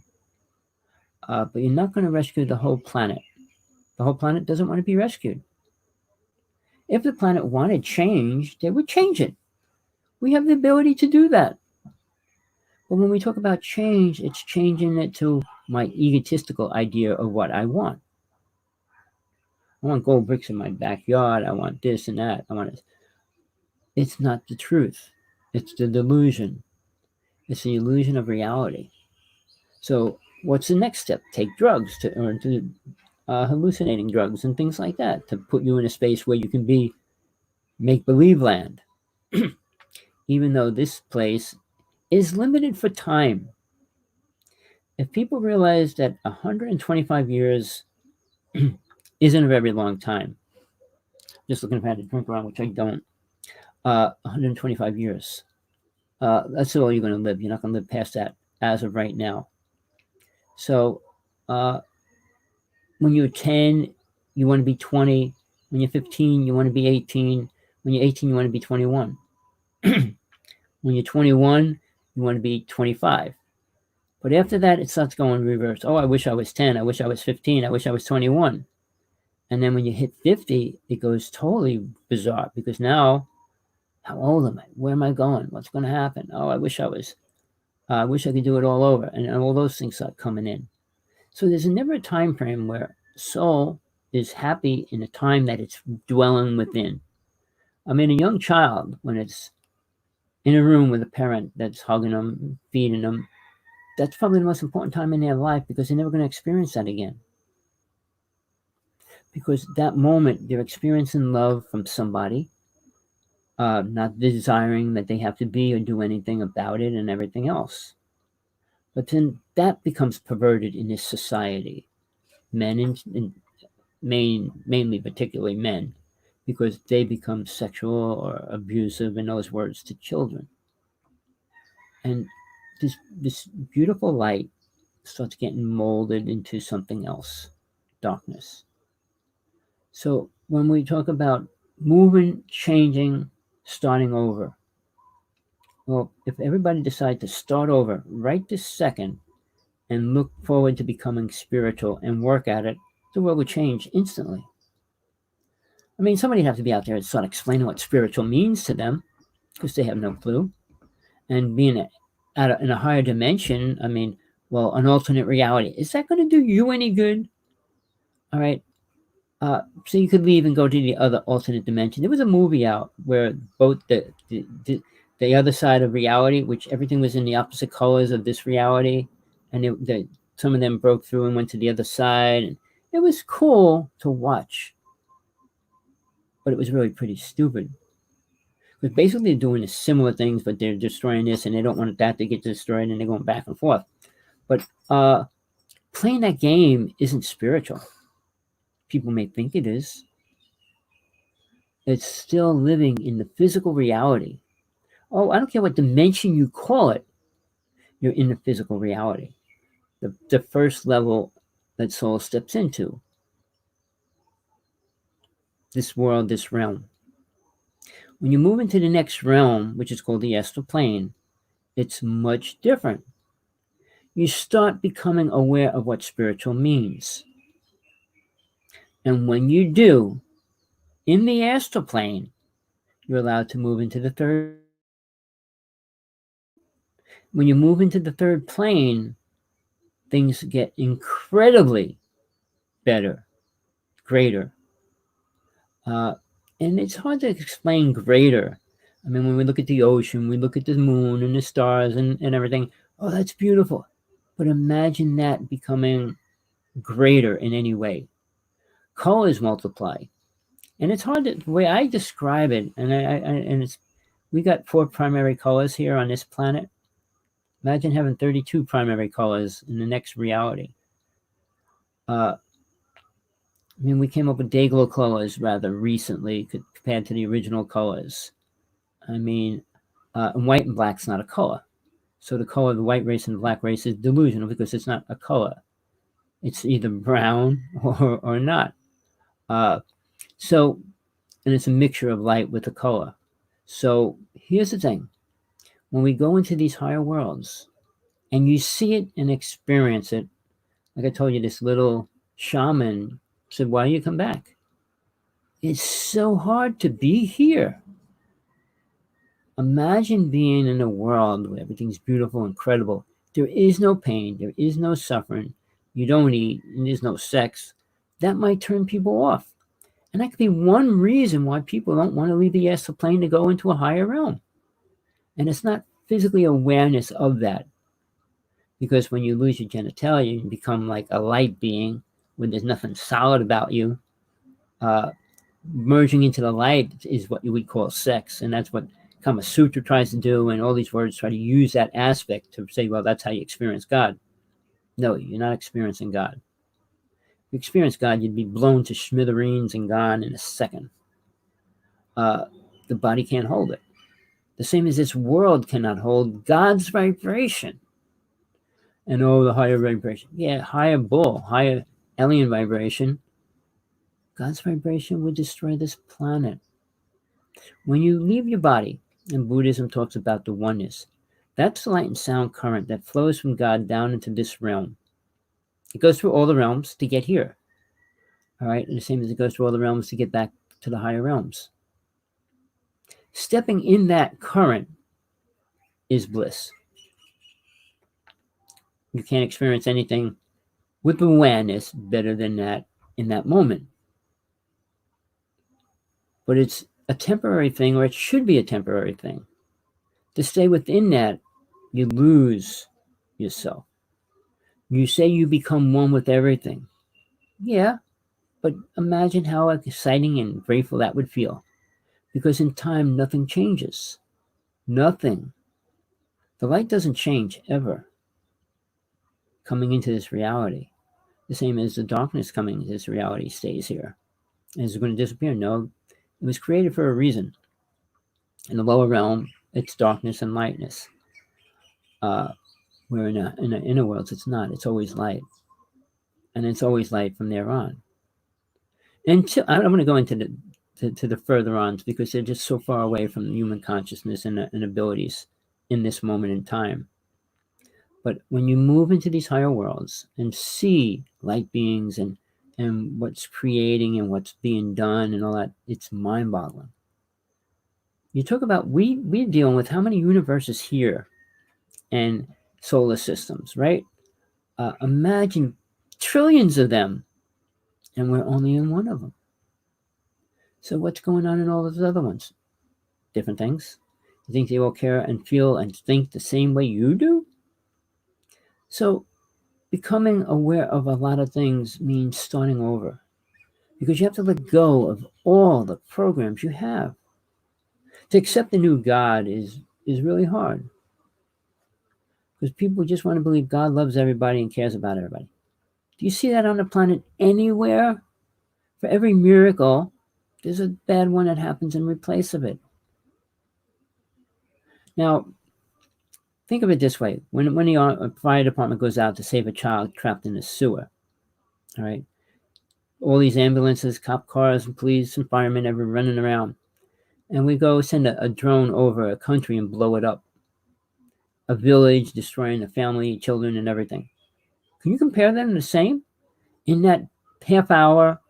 But you're not going to rescue the whole planet. The whole planet doesn't want to be rescued. If the planet wanted change, they would change it. We have the ability to do that. But when we talk about change, it's changing it to my egotistical idea of what I want. I want gold bricks in my backyard. I want this and that. It's not the truth. It's the delusion. It's the illusion of reality. So what's the next step? Take drugs to hallucinating drugs and things like that to put you in a space where you can be make-believe land. Even though this place is limited for time. If people realize that 125 years isn't a very long time, just looking if I had to drink around, which I don't, 125 years. That's all you're going to live. You're not going to live past that as of right now. So when you're 10, you want to be 20. When you're 15, you want to be 18. When you're 18, you want to be 21. When you're 21, you want to be 25. But after that, it starts going reverse. Oh, I wish I was 10. I wish I was 15. I wish I was 21. And then when you hit 50, it goes totally bizarre because now, how old am I? Where am I going? What's going to happen? Oh, I wish I could do it all over. And all those things start coming in. So there's never a time frame where soul is happy in a time that it's dwelling within. I mean, a young child, when it's in a room with a parent that's hugging them, feeding them, that's probably the most important time in their life because they're never going to experience that again. Because that moment, they're experiencing love from somebody, not desiring that they have to be or do anything about it and everything else. But then that becomes perverted in this society. Men and mainly particularly men, because they become sexual or abusive, in those words, to children. And this beautiful light starts getting molded into something else, darkness. So when we talk about moving, changing, starting over, well, if everybody decided to start over right this second and look forward to becoming spiritual and work at it, the world would change instantly. I mean, somebody would have to be out there and start explaining what spiritual means to them because they have no clue. And being in a higher dimension, I mean, well, an alternate reality, is that going to do you any good? All right. So you could leave and go to the other alternate dimension. There was a movie out where both the other side of reality, which everything was in the opposite colors of this reality, and some of them broke through and went to the other side. And it was cool to watch, but it was really pretty stupid But basically, they're doing similar things, but they're destroying this, and they don't want that to get destroyed, and they're going back and forth. But playing that game isn't spiritual. People may think it is. It's still living in the physical reality. Oh, I don't care what dimension you call it, you're in the physical reality. The first level that soul steps into. This world, this realm. When you move into the next realm, which is called the astral plane, it's much different. You start becoming aware of what spiritual means. And when you do, in the astral plane, you're allowed to move into the third. When you move into the third plane, things get incredibly better, greater. And it's hard to explain greater. I mean, when we look at the ocean, we look at the moon and the stars and everything. Oh, that's beautiful. But imagine that becoming greater in any way. Colors multiply. And it's hard to, the way I describe it, and it's, we got 4 primary colors here on this planet. Imagine having 32 primary colors in the next reality. I mean, we came up with day-glow colors rather recently compared to the original colors. I mean, and white and black's not a color. So the color of the white race and the black race is delusional because it's not a color. It's either brown or not. So, and it's a mixture of light with a color. So here's the thing. When we go into these higher worlds and you see it and experience it, like I told you, this little shaman said, why do you come back? It's so hard to be here. Imagine being in a world where everything's beautiful, incredible. There is no pain. There is no suffering. You don't eat. And there's no sex. That might turn people off. And that could be one reason why people don't want to leave the astral plane to go into a higher realm. And it's not physically awareness of that. Because when you lose your genitalia, you become like a light being when there's nothing solid about you. Merging into the light is what you would call sex. And that's what Kama Sutra tries to do. And all these words try to use that aspect to say, well, that's how you experience God. No, you're not experiencing God. If you experience God, you'd be blown to smithereens and gone in a second. The body can't hold it. The same as this world cannot hold God's vibration. And the higher vibration. Yeah, higher bull, higher alien vibration. God's vibration would destroy this planet. When you leave your body, and Buddhism talks about the oneness, that's the light and sound current that flows from God down into this realm. It goes through all the realms to get here. All right, and the same as it goes through all the realms to get back to the higher realms. Stepping in that current is bliss. You can't experience anything with awareness better than that in that moment. But it's a temporary thing, or it should be a temporary thing. To stay within that, you lose yourself. You say you become one with everything. Yeah, but imagine how exciting and grateful that would feel. Because in time, nothing changes. Nothing. The light doesn't change ever. Coming into this reality. The same as the darkness coming into this reality stays here. Is it going to disappear? No. It was created for a reason. In the lower realm, it's darkness and lightness. Where in the inner worlds, it's not. It's always light. And it's always light from there on. And I'm going to go into the further ons because they're just so far away from human consciousness and abilities in this moment in time. But when you move into these higher worlds and see light beings and what's creating and what's being done and all that, it's mind-boggling. You talk about, we're dealing with how many universes here and solar systems, right? Imagine trillions of them, and we're only in one of them. So what's going on in all those other ones? Different things. You think they all care and feel and think the same way you do? So becoming aware of a lot of things means starting over, because you have to let go of all the programs you have. To accept the new God is really hard, because people just want to believe God loves everybody and cares about everybody. Do you see that on the planet anywhere? For every miracle, there's a bad one that happens in replace of it. Now, think of it this way: when the fire department goes out to save a child trapped in a sewer, all right, all these ambulances, cop cars, and police and firemen ever running around, and we go send a drone over a country and blow it up, a village, destroying the family, children, and everything. Can you compare them the same? In that half hour,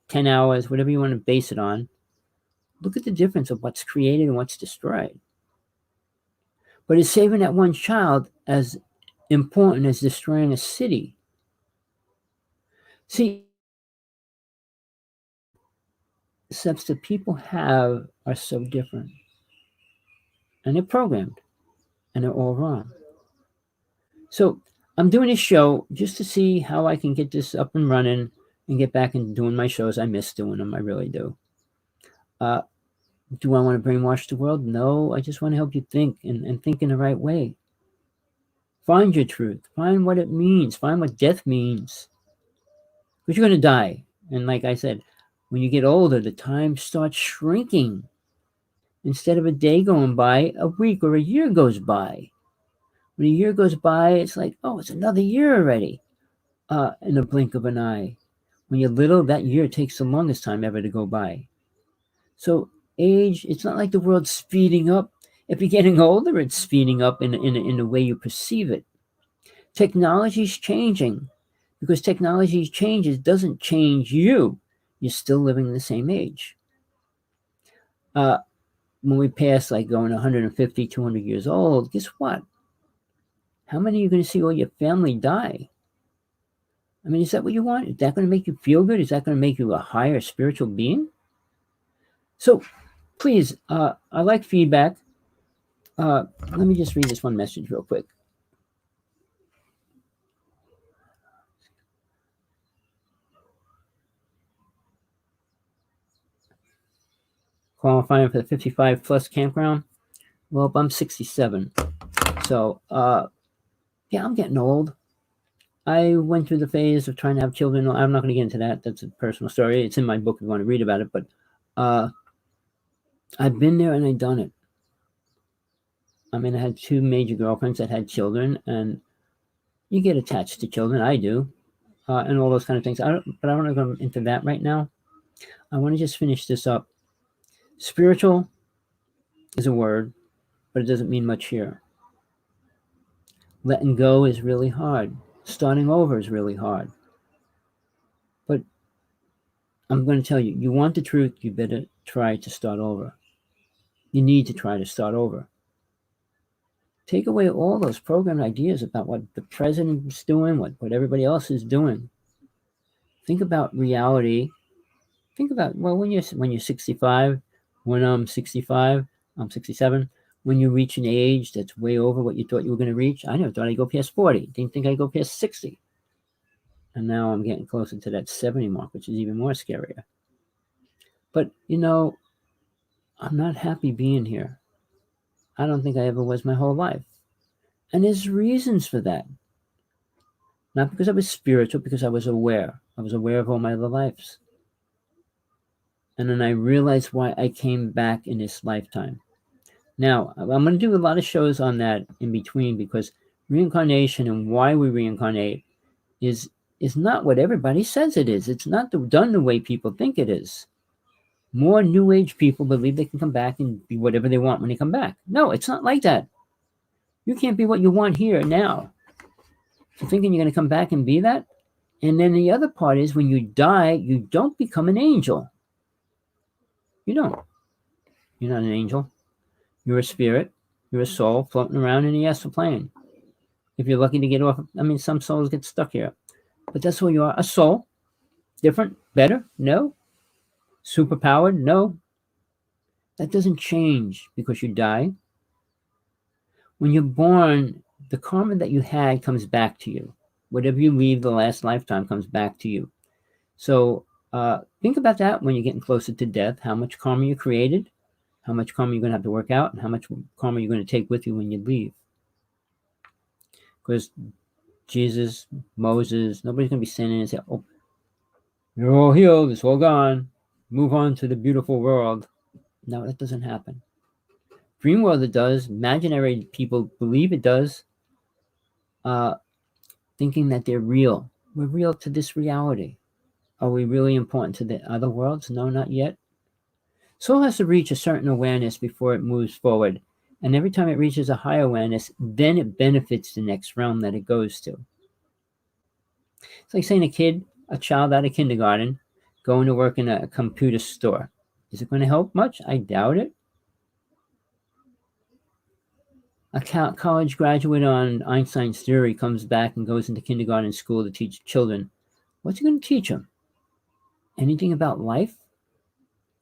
10 hours, whatever you want to base it on, look at the difference of what's created and what's destroyed. But is saving that one child as important as destroying a city? See, concepts that people have are so different. And they're programmed. And they're all wrong. So I'm doing this show just to see how I can get this up and running and get back into doing my shows. I miss doing them. I really do. Do I want to brainwash the world? No, I just want to help you think and think in the right way. Find your truth. Find what it means. Find what death means. Because you're going to die. And like I said, when you get older, the time starts shrinking. Instead of a day going by, a week or a year goes by. When a year goes by, it's like, oh, it's another year already. In the blink of an eye. When you're little, that year takes the longest time ever to go by. So age, it's not like the world's speeding up. If you're getting older, it's speeding up in the way you perceive it. Technology's changing. Because technology changes doesn't change you. You're still living the same age. When we pass like going 150, 200 years old, guess what? How many are you going to see all your family die? I mean, is that what you want? Is that going to make you feel good? Is that going to make you a higher spiritual being? So please, I like feedback. Let me just read this one message real quick. Qualifying for the 55 plus campground? Well, I'm 67. So, yeah, I'm getting old. I went through the phase of trying to have children. I'm not going to get into that. That's a personal story. It's in my book if you want to read about it. But I've been there and I've done it. I mean, I had 2 major girlfriends that had children, and you get attached to children. I do, and all those kind of things. But I don't want to go into that right now. I want to just finish this up. Spiritual is a word, but it doesn't mean much here. Letting go is really hard. Starting over is really hard. But I'm going to tell you, you want the truth, you better try to start over. You need to try to start over. Take away all those programmed ideas about what the president's doing, what everybody else is doing. Think about reality. Think about, well, when you're 65, when I'm 65, I'm 67, when you reach an age that's way over what you thought you were going to reach. I never thought I'd go past 40. Didn't think I'd go past 60. And now I'm getting closer to that 70 mark, which is even more scarier. But, I'm not happy being here. I don't think I ever was my whole life. And there's reasons for that. Not because I was spiritual, because I was aware. I was aware of all my other lives. And then I realized why I came back in this lifetime. Now, I'm going to do a lot of shows on that in between, because reincarnation and why we reincarnate is not what everybody says it is. It's not done the way people think it is. More New Age people believe they can come back and be whatever they want when they come back. No, it's not like that. You can't be what you want here now. So thinking you're going to come back and be that? And then the other part is when you die, you don't become an angel. You don't. You're not an angel. You're a spirit. You're a soul floating around in the astral plane. If you're lucky to get off, I mean, some souls get stuck here. But that's who you are. A soul. Different? Better? No. Superpowered? No. That doesn't change because you die. When you're born, the karma that you had comes back to you. Whatever you leave the last lifetime comes back to you. So think about that when you're getting closer to death, how much karma you created, how much karma you're going to have to work out, and how much karma you're going to take with you when you leave. Because Jesus, Moses, nobody's going to be standing and say, oh, you're all healed, it's all gone, move on to the beautiful world. No, that doesn't happen. Dream world it does. Imaginary people believe it does, thinking that they're real. We're real to this reality. Are we really important to the other worlds? No, not yet. Soul has to reach a certain awareness before it moves forward. And every time it reaches a higher awareness, then it benefits the next realm that it goes to. It's like saying a child out of kindergarten, going to work in a computer store. Is it going to help much? I doubt it. A college graduate on Einstein's theory comes back and goes into kindergarten school to teach children. What's he going to teach them? Anything about life?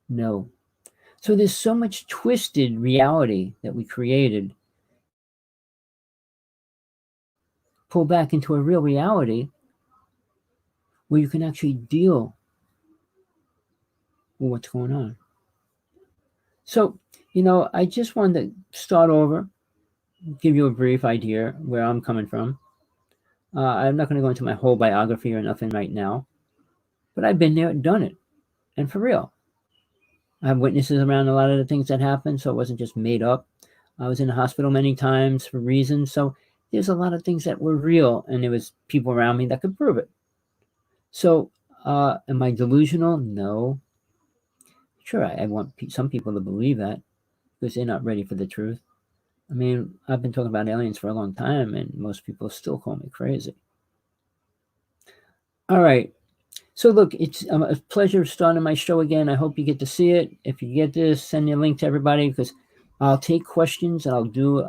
No. So there's so much twisted reality that we created. Pull back into a real reality where you can actually deal with what's going on. So, I just wanted to start over, give you a brief idea where I'm coming from. I'm not going to go into my whole biography or nothing right now, but I've been there, done it, and for real. I have witnesses around a lot of the things that happened, so it wasn't just made up. I was in the hospital many times for reasons, so there's a lot of things that were real, and there was people around me that could prove it. So, am I delusional? No. Sure, I want some people to believe that because they're not ready for the truth. I mean, I've been talking about aliens for a long time, and most people still call me crazy. All right. So look, it's a pleasure starting my show again. I hope you get to see it. If you get this, send me a link to everybody because I'll take questions and I'll do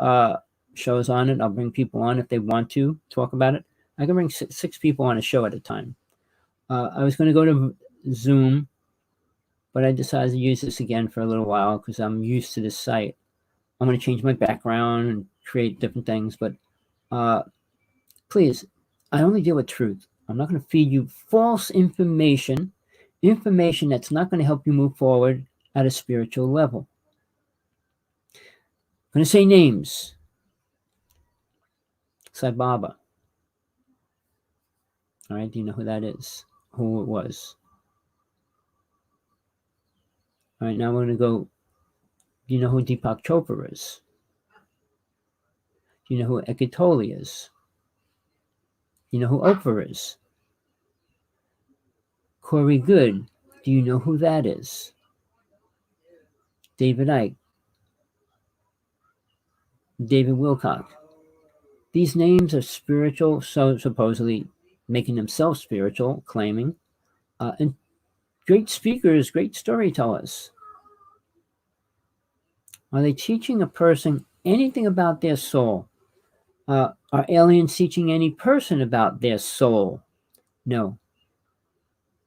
shows on it. I'll bring people on if they want to talk about it. I can bring six people on a show at a time. I was going to go to Zoom, but I decided to use this again for a little while because I'm used to this site. I'm going to change my background and create different things, but please, I only deal with truth. I'm not going to feed you false information that's not going to help you move forward at a spiritual level. I'm going to say names. Sai Baba. All right, do you know who that is? Who it was? All right, now we're going to go. Do you know who Deepak Chopra is? Do you know who Eckhart Tolle is? Do you know who Oprah is? Corey Good. Do you know who that is? David Icke. David Wilcock. These names are spiritual, so supposedly making themselves spiritual, claiming, and great speakers, great storytellers. Are they teaching a person anything about their soul? Are aliens teaching any person about their soul? No.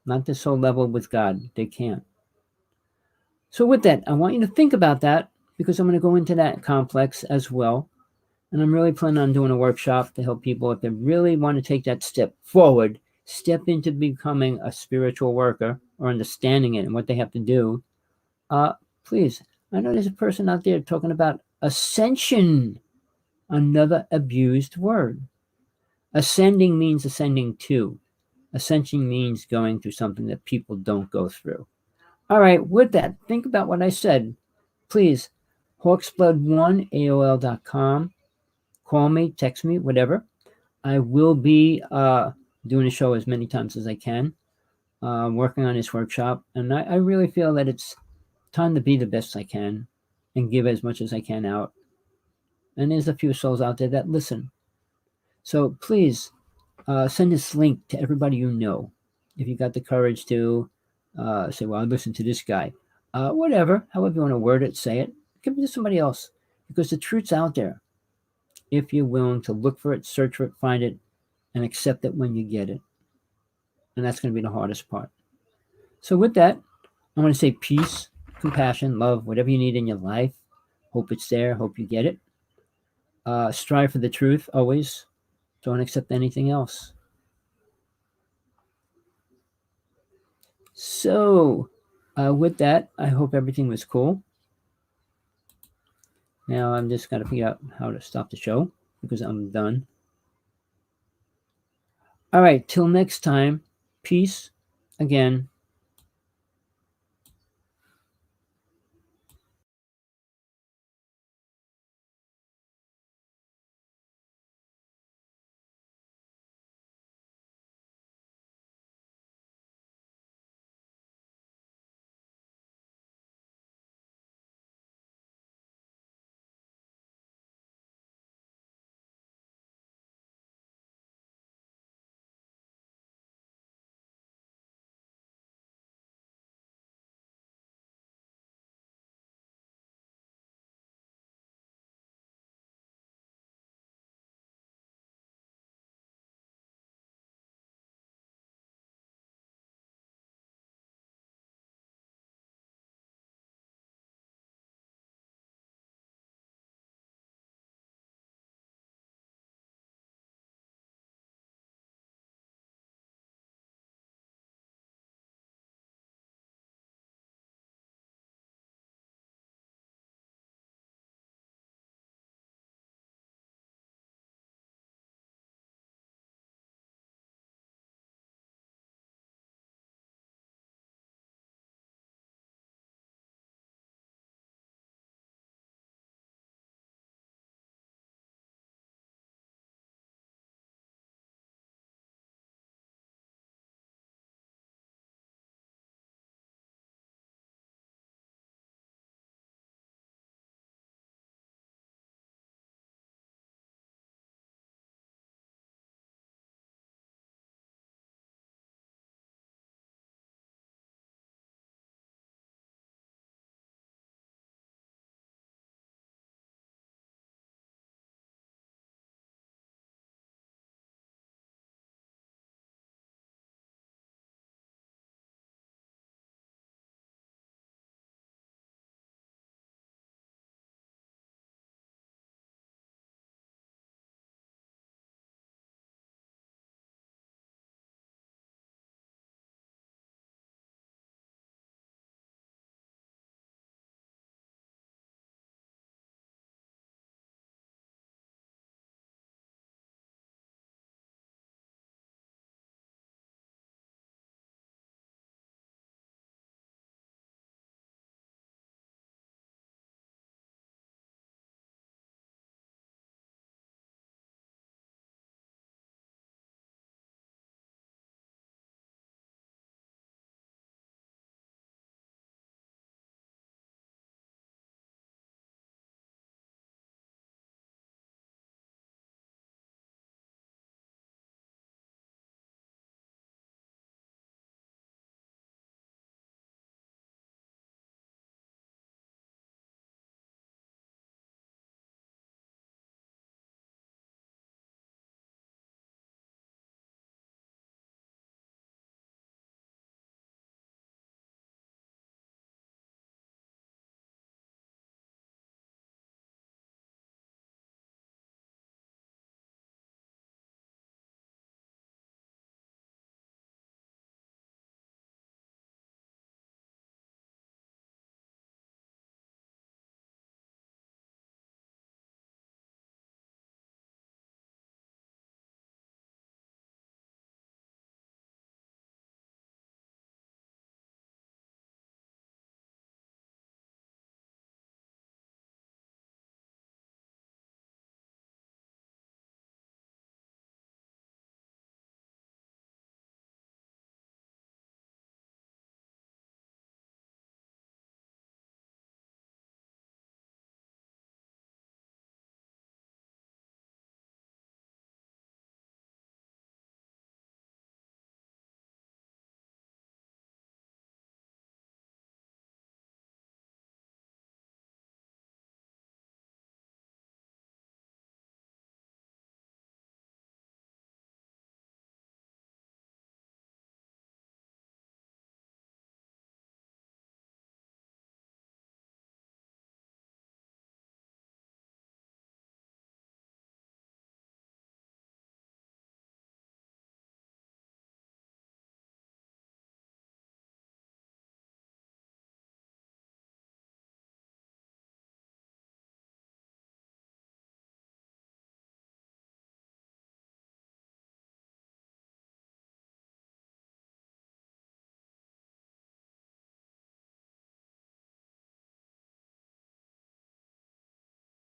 Not the soul level with God. They can't. So with that, I want you to think about that because I'm going to go into that complex as well. And I'm really planning on doing a workshop to help people if they really want to take that step forward, step into becoming a spiritual worker or understanding it and what they have to do. Please, I know there's a person out there talking about ascension, another abused word. Ascending means ascending to. Ascension means going through something that people don't go through. All right, with that, think about what I said. Please, Hawksblood1, AOL.com. Call me, text me, whatever. I will be doing a show as many times as I can, working on this workshop. And I really feel that it's time to be the best I can and give as much as I can out. And there's a few souls out there that listen. So please send this link to everybody you know. If you got the courage to say, well, I listen to this guy. Whatever, however you want to word it, say it. Give it to somebody else because the truth's out there. If you're willing to look for it, search for it, find it, and accept it when you get it. And that's going to be the hardest part. So with that, I'm going to say peace, compassion, love, whatever you need in your life. Hope it's there. Hope you get it. Strive for the truth always. Don't accept anything else. So with that, I hope everything was cool. Now I'm just got to figure out how to stop the show because I'm done. All right, till next time. Peace again.